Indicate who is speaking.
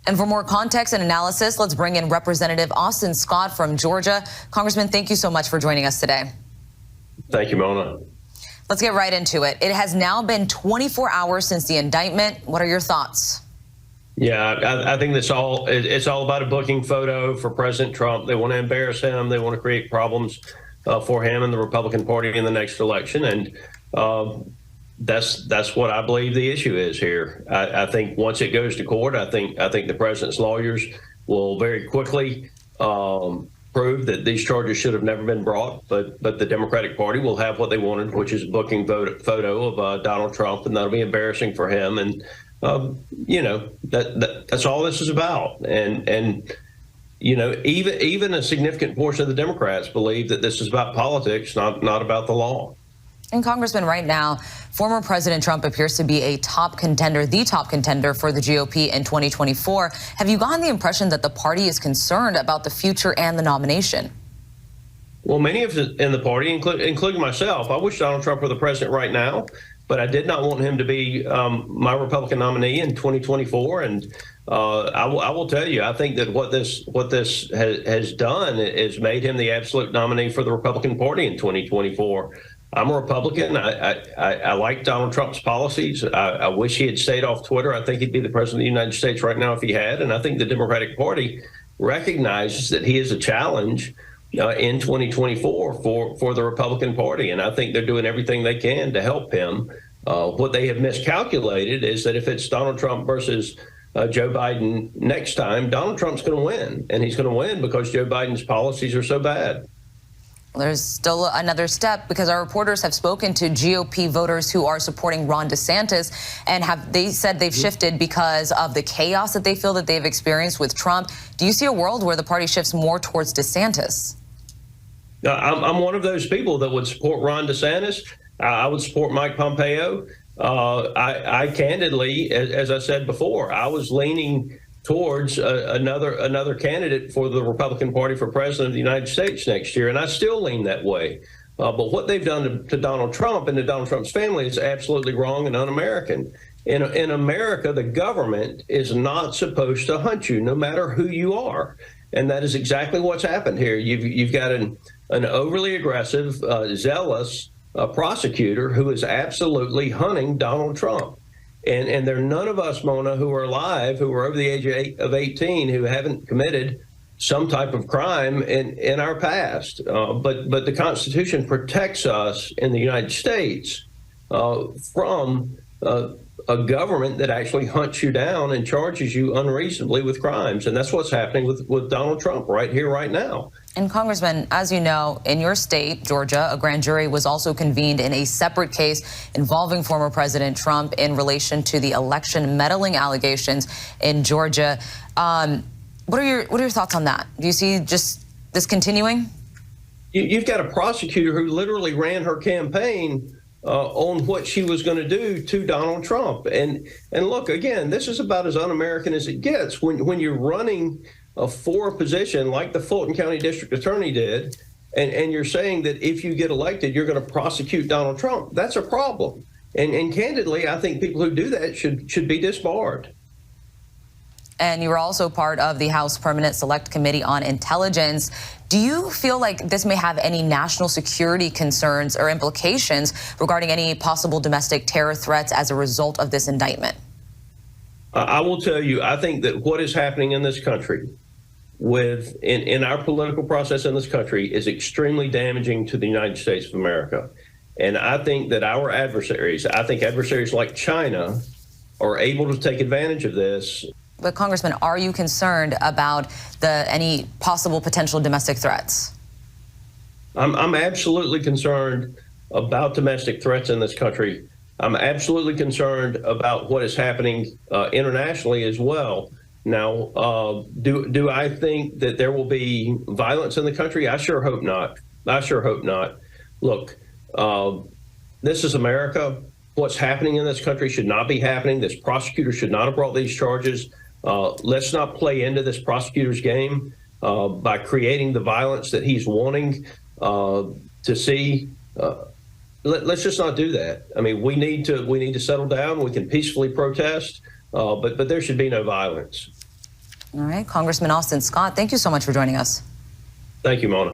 Speaker 1: And for more context and analysis, let's bring in Representative Austin Scott from Georgia. Congressman, thank you so much for joining us today.
Speaker 2: Thank you, Mona.
Speaker 1: Let's get right into it. It has now been 24 hours since the indictment. What are your thoughts?
Speaker 2: Yeah, I think it's all about a booking photo for President Trump. They want to embarrass him. They want to create problems for him and the Republican Party in the next election. And that's what I believe the issue is here. I think once it goes to court, I think the president's lawyers will very quickly prove that these charges should have never been brought. But the Democratic Party will have what they wanted, which is a booking photo of Donald Trump, and that'll be embarrassing for him. And that's all this is about. And even a significant portion of the Democrats believe that this is about politics, not about the law.
Speaker 1: And Congressman, right now, former President Trump appears to be the top contender for the GOP in 2024. Have you gotten the impression that the party is concerned about the future and the nomination?
Speaker 2: Well, many of us in the party, including myself, I wish Donald Trump were the president right now, but I did not want him to be my Republican nominee in 2024. And I will tell you, I think that what this has done is made him the absolute nominee for the Republican Party in 2024. I'm a Republican. I like Donald Trump's policies. I wish he had stayed off Twitter. I think he'd be the president of the United States right now if he had. And I think the Democratic Party recognizes that he is a challenge in 2024 for the Republican Party. And I think they're doing everything they can to help him. What they have miscalculated is that if it's Donald Trump versus Joe Biden next time, Donald Trump's going to win. And he's going to win because Joe Biden's policies are so bad.
Speaker 1: There's still another step, because our reporters have spoken to GOP voters who are supporting Ron DeSantis, and they said they've shifted because of the chaos that they feel that they've experienced with Trump. Do you see a world where the party shifts more towards DeSantis?
Speaker 2: I'm one of those people that would support Ron DeSantis. I would support Mike Pompeo. I candidly, as I said before, I was leaning towards another candidate for the Republican Party for president of the United States next year, and I still lean that way. But what they've done to Donald Trump and to Donald Trump's family is absolutely wrong and un-American. In America, the government is not supposed to hunt you, no matter who you are, and that is exactly what's happened here. You've got an overly aggressive, zealous prosecutor who is absolutely hunting Donald Trump. And there are none of us, Mona, who are alive, who are over the age of 18, who haven't committed some type of crime in our past. But the Constitution protects us in the United States from a government that actually hunts you down and charges you unreasonably with crimes. And that's what's happening with Donald Trump right here, right now.
Speaker 1: And Congressman, as you know, in your state, Georgia, a grand jury was also convened in a separate case involving former President Trump in relation to the election meddling allegations in Georgia. What are your thoughts on that? Do you see just this continuing?
Speaker 2: You've got a prosecutor who literally ran her campaign on what she was going to do to Donald Trump. And look, again, this is about as un-American as it gets. When you're running for a position like the Fulton County District Attorney did, and you're saying that if you get elected, you're going to prosecute Donald Trump, that's a problem. And candidly, I think people who do that should be disbarred.
Speaker 1: And you were also part of the House Permanent Select Committee on Intelligence. Do you feel like this may have any national security concerns or implications regarding any possible domestic terror threats as a result of this indictment?
Speaker 2: I will tell you, I think that what is happening in this country in our political process in this country is extremely damaging to the United States of America. And I think that our adversaries like China, are able to take advantage of this.
Speaker 1: But Congressman, are you concerned about any possible potential domestic threats?
Speaker 2: I'm absolutely concerned about domestic threats in this country. I'm absolutely concerned about what is happening internationally as well. Now, do I think that there will be violence in the country? I sure hope not. Look, this is America. What's happening in this country should not be happening. This prosecutor should not have brought these charges. Let's not play into this prosecutor's game by creating the violence that he's wanting to see. Let's just not do that. I mean, we need to settle down. We can peacefully protest, but there should be no violence.
Speaker 1: All right, Congressman Austin Scott, thank you so much for joining us.
Speaker 2: Thank you, Mona.